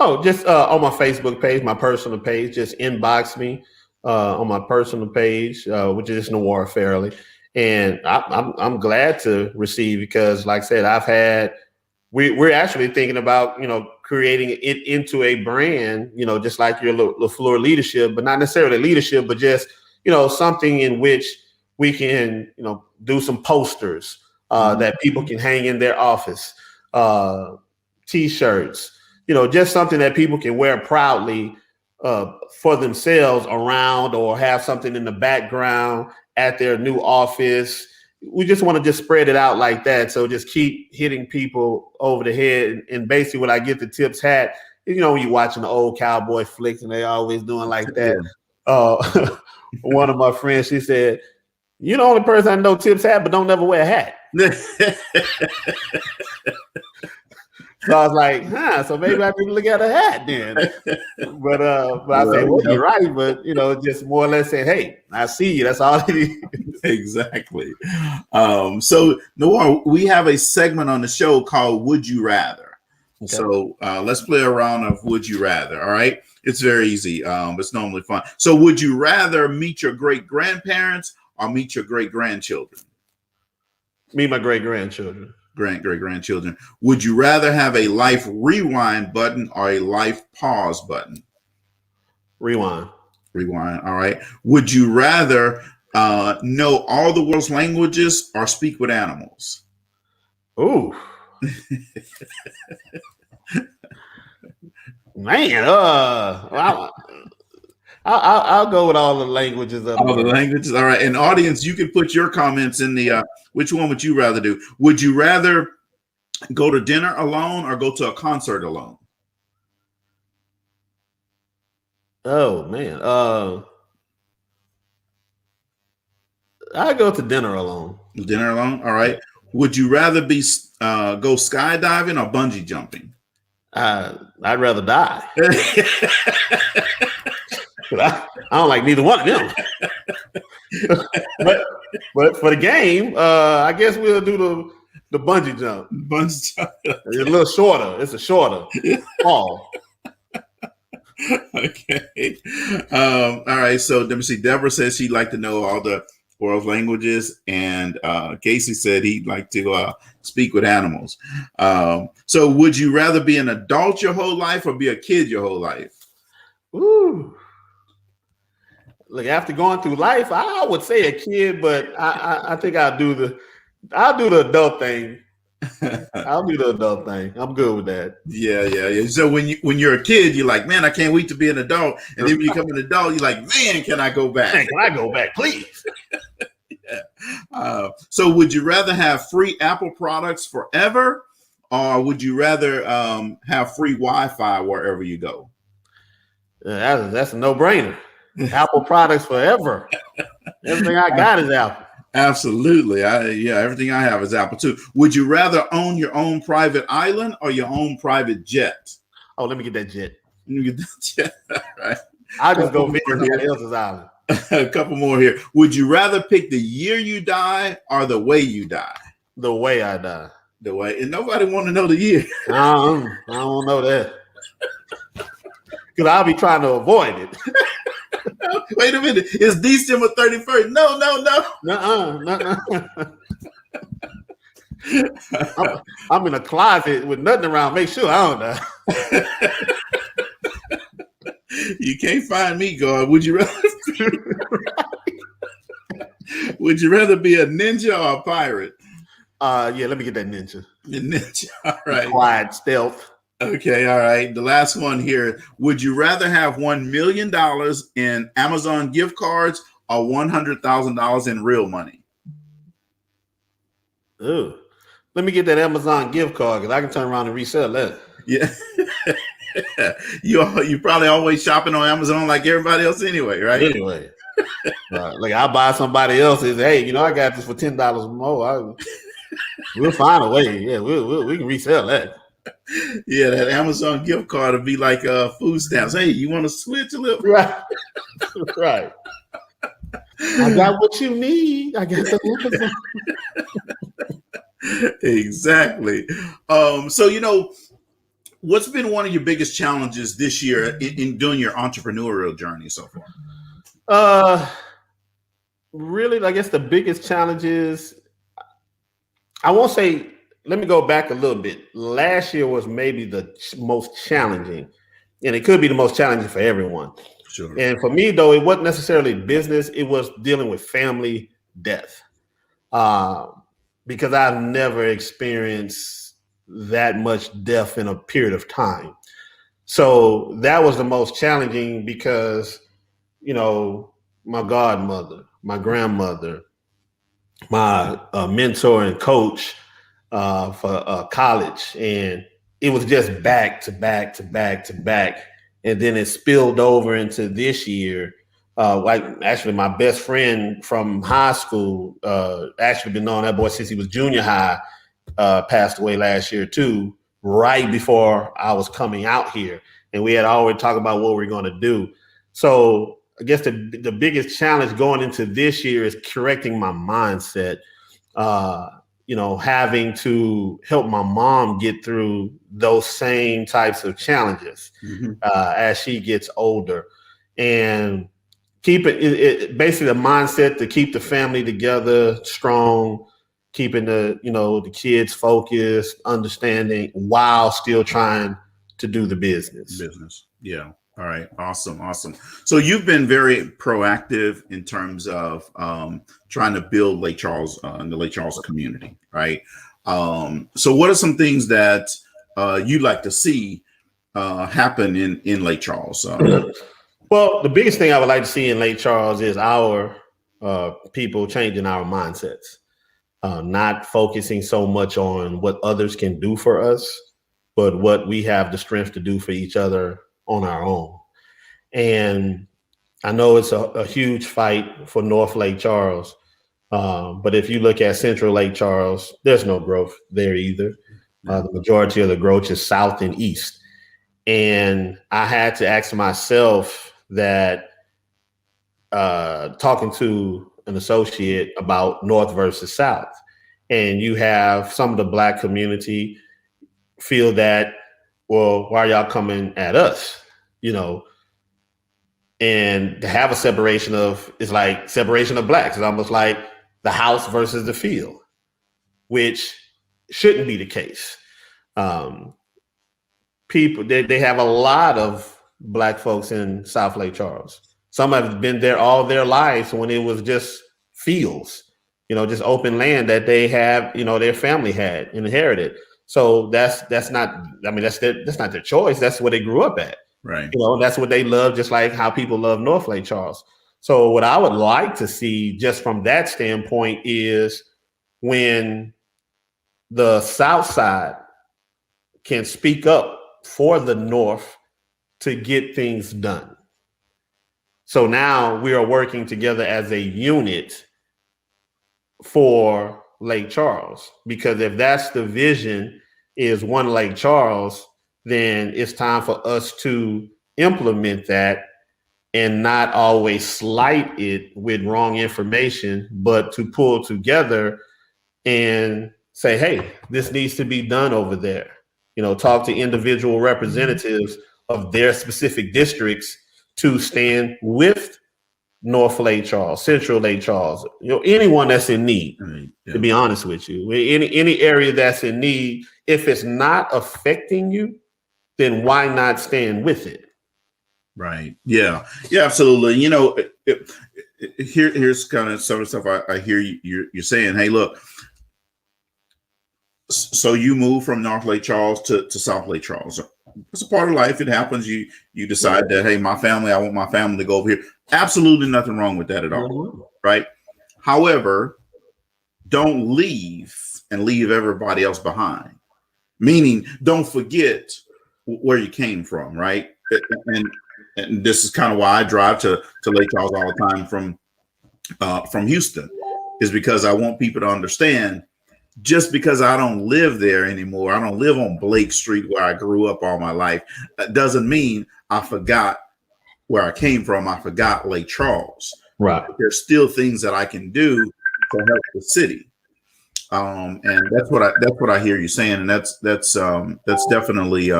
Oh, just on my Facebook page, my personal page, just inbox me on my personal page, which is Nwora Fairley. And I'm glad to receive, because like I said, we're actually thinking about, you know, creating it into a brand, you know, just like your LaFleur leadership, but not necessarily leadership, but just, you know, something in which we can, you know, do some posters that people can hang in their office, T-shirts, you know, just something that people can wear proudly for themselves around, or have something in the background at their new office. We just want to just spread it out like that. So just keep hitting people over the head. And basically when I get the Tips Hat, you know, when you're watching the old cowboy flicks and they always doing like that. One of my friends, she said, you're the only person I know Tips Hat, but don't never wear a hat. So I was like, so maybe I need to look at a hat then. But I say, well, you're right, but just more or less saying, hey, I see you. That's all it is. Exactly. So Nwora, we have a segment on the show called Would You Rather. Okay. So let's play a round of Would You Rather. All right. It's very easy. It's normally fun. So would you rather meet your great grandparents or meet your great grandchildren? Meet my great grandchildren. Great grandchildren. Would you rather have a life rewind button or a life pause button? Rewind. All right. Would you rather know all the world's languages or speak with animals? Ooh. Man, I'll go with all the languages. All the languages. All right. And audience, you can put your comments in the which one would you rather do? Would you rather go to dinner alone or go to a concert alone? Oh man. I go to dinner alone. Dinner alone. All right. Would you rather be go skydiving or bungee jumping? I'd rather die. I don't like neither one of them. but for the game, I guess we'll do the bungee jump. Bungee jump. It's a little shorter. It's a shorter fall. Okay. All right. So let me see. Deborah says she'd like to know all the world's languages, and Casey said he'd like to speak with animals. So would you rather be an adult your whole life or be a kid your whole life? Ooh. Look, after going through life, I would say a kid, but I think I'll do the adult thing. I'll do the adult thing. I'm good with that. Yeah. So when you're a kid, you're like, man, I can't wait to be an adult. And then when you become an adult, you're like, man, can I go back? Man, can I go back, please? Yeah. So would you rather have free Apple products forever, or would you rather have free Wi-Fi wherever you go? That's a no-brainer. Apple products forever. Everything I got is Apple. Absolutely. Everything I have is Apple too. Would you rather own your own private island or your own private jet? Oh, let me get that jet. Let me get that jet. All right. I'll just go visit somebody else's island. A couple more here. Would you rather pick the year you die or the way you die? The way I die. The way. And nobody want to know the year. I don't know that. Because I'll be trying to avoid it. Wait a minute. It's December 31st. No. I'm in a closet with nothing around. Make sure I don't die. You can't find me, God. Would you rather be a ninja or a pirate? Yeah, let me get that ninja. The ninja. All right. Quiet stealth. Okay, all right. The last one here. Would you rather have $1 million in Amazon gift cards or $100,000 in real money? Ooh. Let me get that Amazon gift card because I can turn around and resell that. Yeah. You probably always shopping on Amazon like everybody else anyway, right? Anyway. Like I buy somebody else's, hey, I got this for $10 more. We'll find a way. Yeah, we can resell that. Yeah, that Amazon gift card would be like food stamps. Hey, you want to switch a little? Right. Right. I got what you need. I got the Amazon. Exactly. So, what's been one of your biggest challenges this year in doing your entrepreneurial journey so far? Really, I guess the biggest challenge is, I won't say, let me go back a little bit. Last year was maybe the most challenging, and it could be the most challenging for everyone. Sure. And for me, though, it wasn't necessarily business. It was dealing with family death, because I've never experienced that much death in a period of time. So that was the most challenging because, my godmother, my grandmother, my mentor and coach for college, and it was just back to back to back to back, and then it spilled over into this year. Actually, my best friend from high school, actually been knowing that boy since he was junior high, passed away last year too. right before I was coming out here, and we had already talked about what we're going to do. So I guess the biggest challenge going into this year is correcting my mindset. Having to help my mom get through those same types of challenges as she gets older, and keep it basically the mindset to keep the family together, strong, keeping the kids focused, understanding while still trying to do the business. Yeah. All right. Awesome. So you've been very proactive in terms of trying to build Lake Charles and the Lake Charles community, right? So what are some things that you'd like to see happen in Lake Charles? Well, the biggest thing I would like to see in Lake Charles is our people changing our mindsets, not focusing so much on what others can do for us, but what we have the strength to do for each other on our own. And I know it's a huge fight for North Lake Charles, but if you look at Central Lake Charles, there's no growth there either. The majority of the growth is south and east. And I had to ask myself that talking to an associate about North versus South, and you have some of the Black community feel that, well, why are y'all coming at us? And to have a separation it's like separation of Blacks. It's almost like the house versus the field, which shouldn't be the case. People, they have a lot of Black folks in South Lake Charles. Some have been there all their lives when it was just fields, just open land that they have, their family had inherited. So that's not their choice. That's what they grew up at. Right. That's what they love, just like how people love North Lake Charles. So what I would like to see just from that standpoint is when the South side can speak up for the North to get things done. So now we are working together as a unit for Lake Charles, because if that's the vision, is one Lake Charles, then it's time for us to implement that and not always slight it with wrong information, but to pull together and say, hey, this needs to be done over there. Talk to individual representatives of their specific districts to stand with North Lake Charles, Central Lake Charles, anyone that's in need, to be honest with you, any area that's in need, if it's not affecting you, then why not stand with it? Right. Yeah, absolutely. Here's kind of some of the stuff I hear you're saying. Hey, look, so you move from North Lake Charles to South Lake Charles. It's a part of life. It happens. You decide that, hey, I want my family to go over here. Absolutely nothing wrong with that at all. Right. However, don't leave everybody else behind. Meaning, don't forget where you came from. Right. And this is kind of why I drive to Lake Charles all the time from Houston, is because I want people to understand, just because I don't live there anymore, I don't live on Blake Street where I grew up all my life, that doesn't mean I forgot where I came from. I forgot Lake Charles. Right. There's still things that I can do to help the city. And that's what I hear you saying. And that's definitely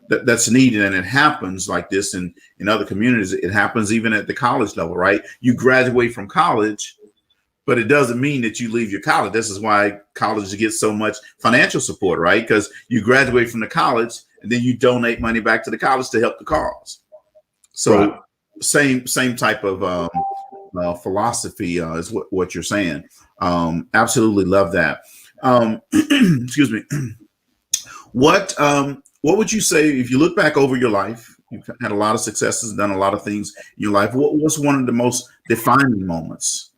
that's needed. And it happens like this in other communities. It happens even at the college level, right? You graduate from college, but it doesn't mean that you leave your college. This is why colleges get so much financial support, right? Because you graduate from the college and then you donate money back to the college to help the cause. So right. Same type of philosophy is what you're saying. Absolutely love that. Excuse me. What would you say, if you look back over your life, you've had a lot of successes, done a lot of things in your life, what's one of the most defining moments?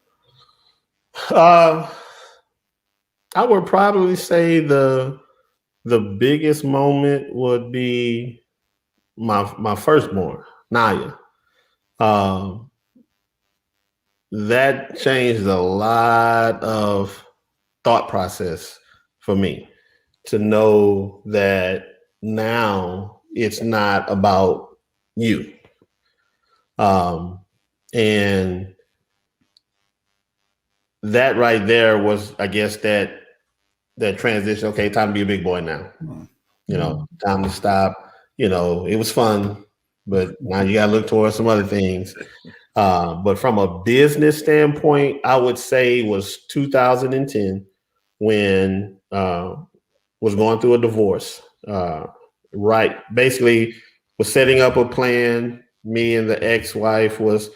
I would probably say the biggest moment would be my firstborn, Naya. That changed a lot of thought process for me. to know that now it's not about you. And that right there was, I guess, that transition. Okay, time to be a big boy now. Time to stop. It was fun, but now you got to look towards some other things. But from a business standpoint, I would say it was 2010 when was going through a divorce. Right, basically was setting up a plan. Me and the ex-wife was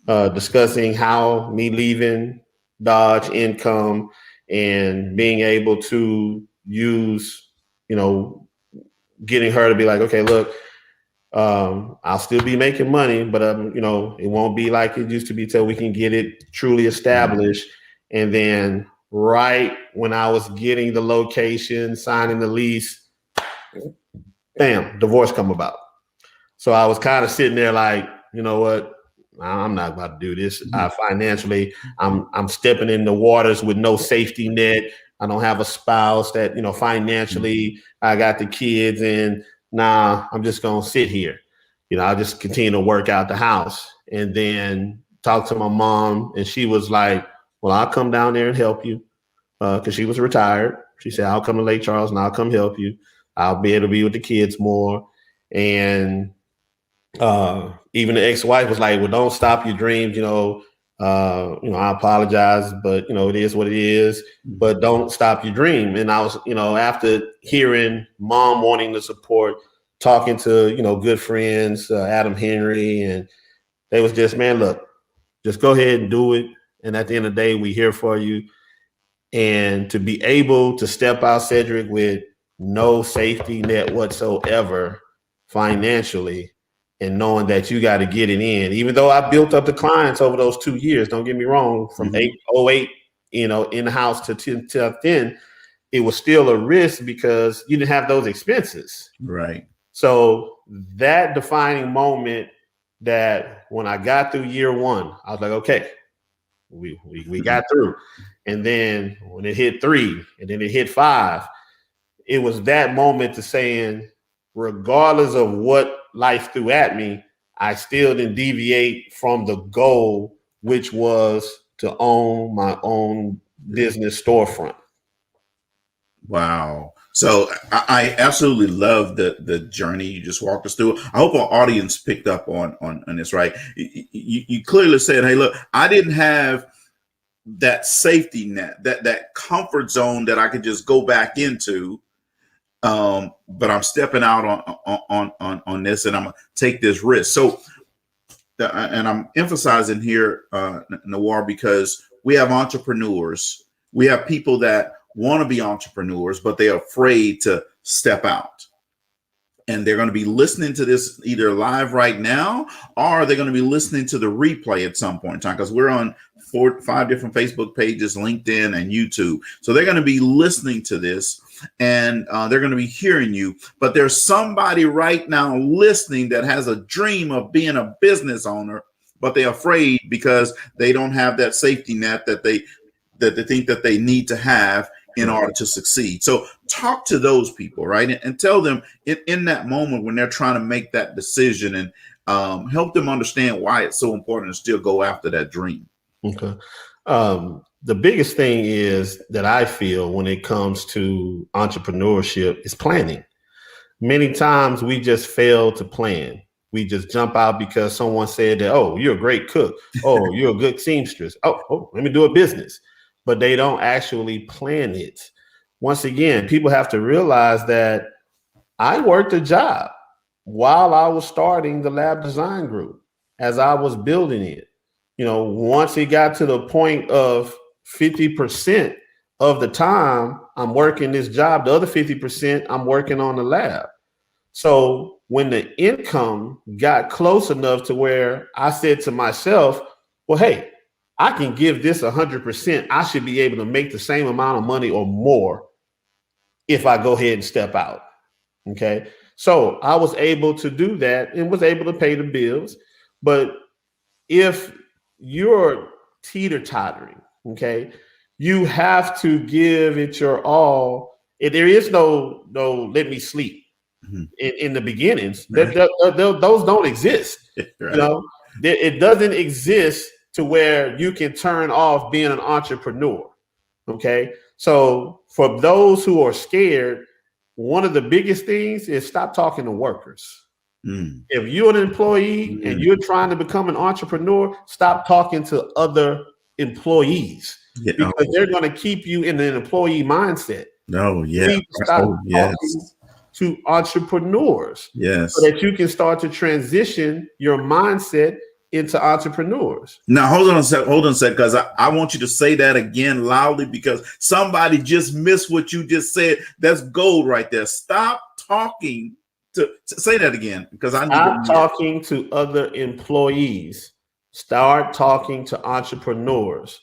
discussing how me leaving Dodge income and being able to use, getting her to be like, okay, look, I'll still be making money, but it won't be like it used to be till we can get it truly established. And then right when I was getting the location, signing the lease, bam, divorce come about. So I was kind of sitting there like, you know what? I'm not about to do this. Financially, I'm stepping in the waters with no safety net. I don't have a spouse that, financially I got the kids, and nah, I'm just going to sit here. I'll just continue to work out the house and then talk to my mom. And she was like, well, I'll come down there and help you. Cause she was retired. She said, I'll come to Lake Charles and I'll come help you. I'll be able to be with the kids more. And even the ex-wife was like, well, don't stop your dreams. I apologize, but it is what it is, but don't stop your dream. And I was, after hearing mom wanting the support, talking to, good friends, Adam Henry, and they was just, man, look, just go ahead and do it. And at the end of the day, we here for you. And to be able to step out, Cedrick, with no safety net whatsoever financially, and knowing that you got to get it in, even though I built up the clients over those 2 years, don't get me wrong, from 08, in the house to then, it was still a risk because you didn't have those expenses. Right. So that defining moment, that when I got through year one, I was like, okay, we got through. And then when it hit 3 and then it hit 5, it was that moment to saying, regardless of what life threw at me, I still didn't deviate from the goal, which was to own my own business storefront. Wow. So I absolutely love the journey you just walked us through. I hope our audience picked up on this, right? You clearly said, hey, look, I didn't have that safety net, that comfort zone that I could just go back into. But I'm stepping out on this, and I'm gonna take this risk. So, and I'm emphasizing here, Nwora, because we have entrepreneurs, we have people that want to be entrepreneurs, but they're afraid to step out. And they're going to be listening to this either live right now, or they're going to be listening to the replay at some point in time, because we're on 5 different Facebook pages, LinkedIn, and YouTube. So they're going to be listening to this, and they're going to be hearing you. But there's somebody right now listening that has a dream of being a business owner, but they're afraid because they don't have that safety net that they think that they need to have in order to succeed. So talk to those people, right? And tell them in that moment when they're trying to make that decision, and help them understand why it's so important to still go after that dream. Okay. The biggest thing is that I feel when it comes to entrepreneurship is planning. Many times we just fail to plan. We just jump out because someone said that, oh, you're a great cook. Oh, you're a good seamstress. Oh, let me do a business. But they don't actually plan it. Once again, people have to realize that I worked a job while I was starting the lab design group, as I was building it. Once it got to the point of 50% of the time I'm working this job, the other 50% I'm working on the lab. So when the income got close enough to where I said to myself, well, hey, I can give this 100%. I should be able to make the same amount of money or more if I go ahead and step out. Okay. So I was able to do that and was able to pay the bills. But if you're teeter-tottering, okay, you have to give it your all There is no let me sleep in the beginnings. Right. Those don't exist. Right. You know, it doesn't exist to where you can turn off being an entrepreneur. Okay. So for those who are scared, one of the biggest things is stop talking to workers. If you're an employee and you're trying to become an entrepreneur, stop talking to other employees because they're going to keep you in an employee mindset. No, You need to stop talking to entrepreneurs so that you can start to transition your mindset into entrepreneurs. Now, hold on a sec, because I want you to say that again loudly because somebody just missed what you just said. That's gold right there. Stop talking to say that again because I need Stop talking to other employees. Start talking to entrepreneurs.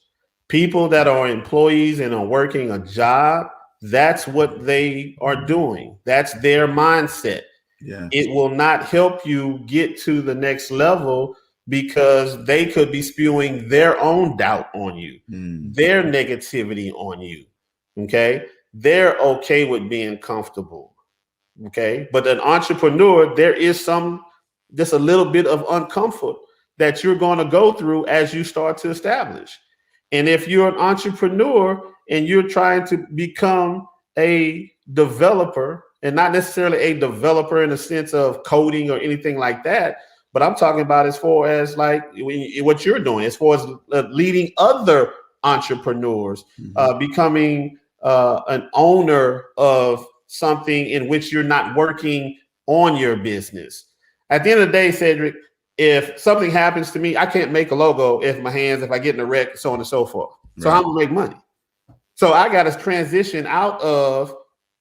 People that are employees and are working a job, that's what they are doing. That's their mindset. Yeah. It will not help you get to the next level because they could be spewing their own doubt on you, their negativity on you. Okay. They're okay with being comfortable. Okay. But an entrepreneur, there is just a little bit of uncomfort that you're going to go through as you start to establish. And if you're an entrepreneur and you're trying to become a developer, and not necessarily a developer in the sense of coding or anything like that, but I'm talking about as far as like what you're doing, as far as leading other entrepreneurs, becoming an owner of something in which you're not working on your business. At the end of the day, Cedrick, if something happens to me, I can't make a logo if I get in a wreck, so on and so forth. So I'm gonna make money. So I got to transition out of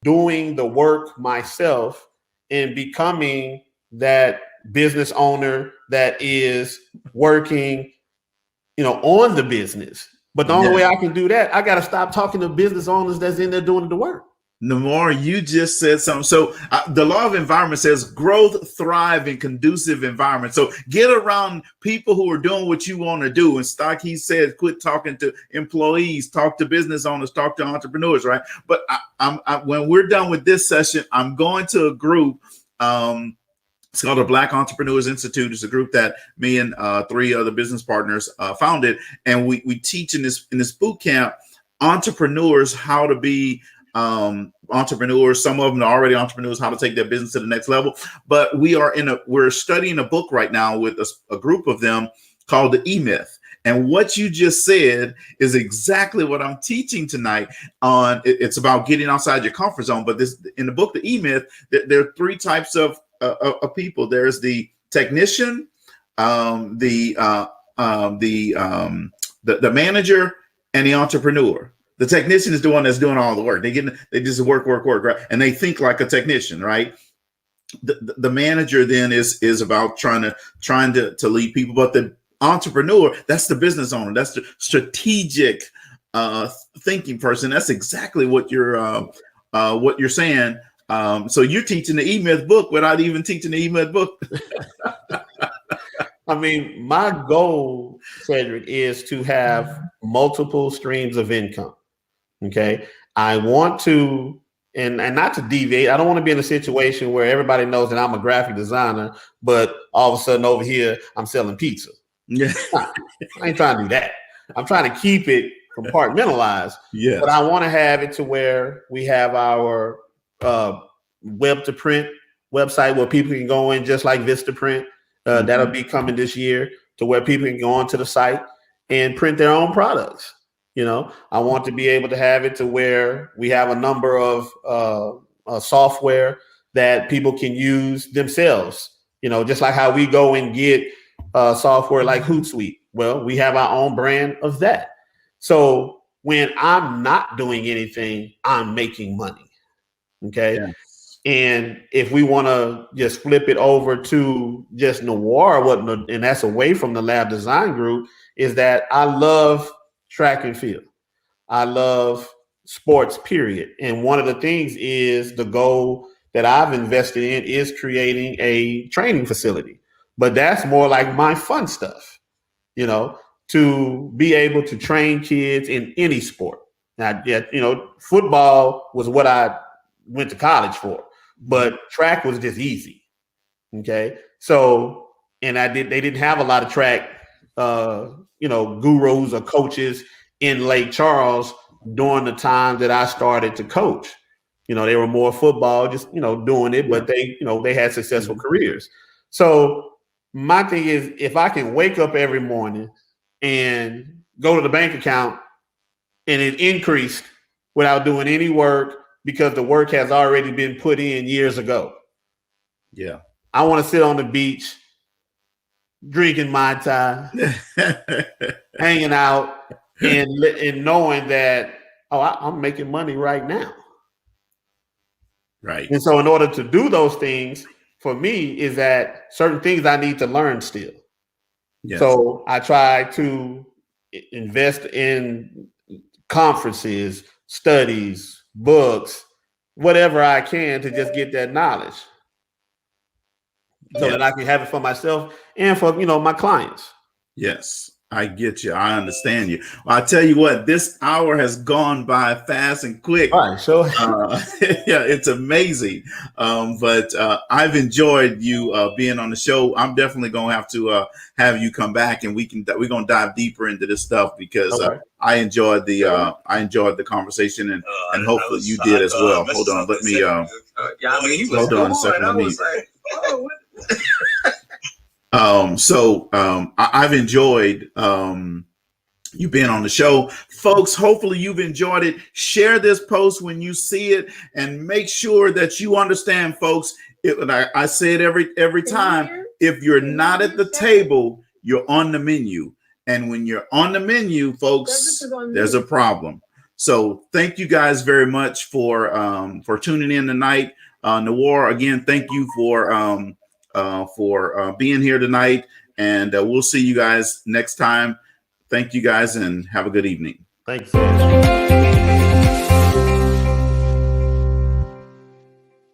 doing the work myself and becoming that business owner that is working, on the business. But the only way I can do that, I got to stop talking to business owners that's in there doing the work. Nwora, you just said something. So the law of environment says growth, thrive in conducive environment. So get around people who are doing what you want to do. And Stock, he said, quit talking to employees, talk to business owners, talk to entrepreneurs, right? But when we're done with this session, I'm going to a group. It's called the Black Entrepreneurs Institute. It's a group that me and 3 other business partners founded. And we teach in this boot camp entrepreneurs how to be entrepreneurs. Some of them are already entrepreneurs, how to take their business to the next level. But we're studying a book right now with a group of them called the E-Myth. And what you just said is exactly what I'm teaching tonight on. It's about getting outside your comfort zone. But in the book, the E-Myth, there are 3 types of people. There's the technician, the manager, and the entrepreneur. The technician is the one that's doing all the work. They just work, right? And they think like a technician, right? The manager then is about trying to lead people, but the entrepreneur, that's the business owner. That's the strategic thinking person. That's exactly what you're saying. So you're teaching the E-Myth book without even teaching the E-Myth book. I mean, my goal, Cedrick, is to have multiple streams of income. Okay. I want to, and not to deviate. I don't want to be in a situation where everybody knows that I'm a graphic designer, but all of a sudden over here, I'm selling pizza. Yeah. I ain't trying to do that. I'm trying to keep it compartmentalized. Yeah. But I want to have it to where we have our web to print website where people can go in, just like Vistaprint. That'll be coming this year, to where people can go onto the site and print their own products. I want to be able to have it to where we have a number of software that people can use themselves. Just like how we go and get software like Hootsuite. Well, we have our own brand of that. So when I'm not doing anything, I'm making money. Okay. Yeah. And if we want to just flip it over to just Nwora, and that's away from the lab design group, is that I love track and field. I love sports, period. And one of the things is the goal that I've invested in is creating a training facility. But that's more like my fun stuff, to be able to train kids in any sport. Now, yeah, you know, football was what I went to college for, but track was just easy. Okay. So, and they didn't have a lot of track, you know, gurus or coaches in Lake Charles during the time that I started to coach. You know, they were more football, just, you know, doing it, but they, you know, they had successful careers. So my thing is, if I can wake up every morning and go to the bank account and it increased without doing any work because the work has already been put in years ago. Yeah. I want to sit on the beach, drinking Mai Tai, hanging out, and knowing that, I'm making money right now. Right. And so in order to do those things, for me, is that certain things I need to learn still. Yes. So I try to invest in conferences, studies, books, whatever I can to just get that knowledge so that I can have it for myself and for, you know, my clients. Yes. I get you. I understand you. Well, I tell you what, this hour has gone by fast and quick. All right, so yeah, it's amazing. But I've enjoyed you being on the show. I'm definitely gonna have to have you come back, and we're gonna dive deeper into this stuff because I enjoyed the conversation, and hopefully you did as well. Hold on, let me. Hold on a second. Let me. I've enjoyed you being on the show, folks. Hopefully you've enjoyed it. Share this post when you see it, and make sure that you understand, folks. I say it every time. If you're not at the table, you're on the menu, and when you're on the menu, folks, there's a problem. So thank you guys very much for tuning in tonight. Nwora, again, thank you for being here tonight, and we'll see you guys next time. Thank you guys, and have a good evening. Thanks.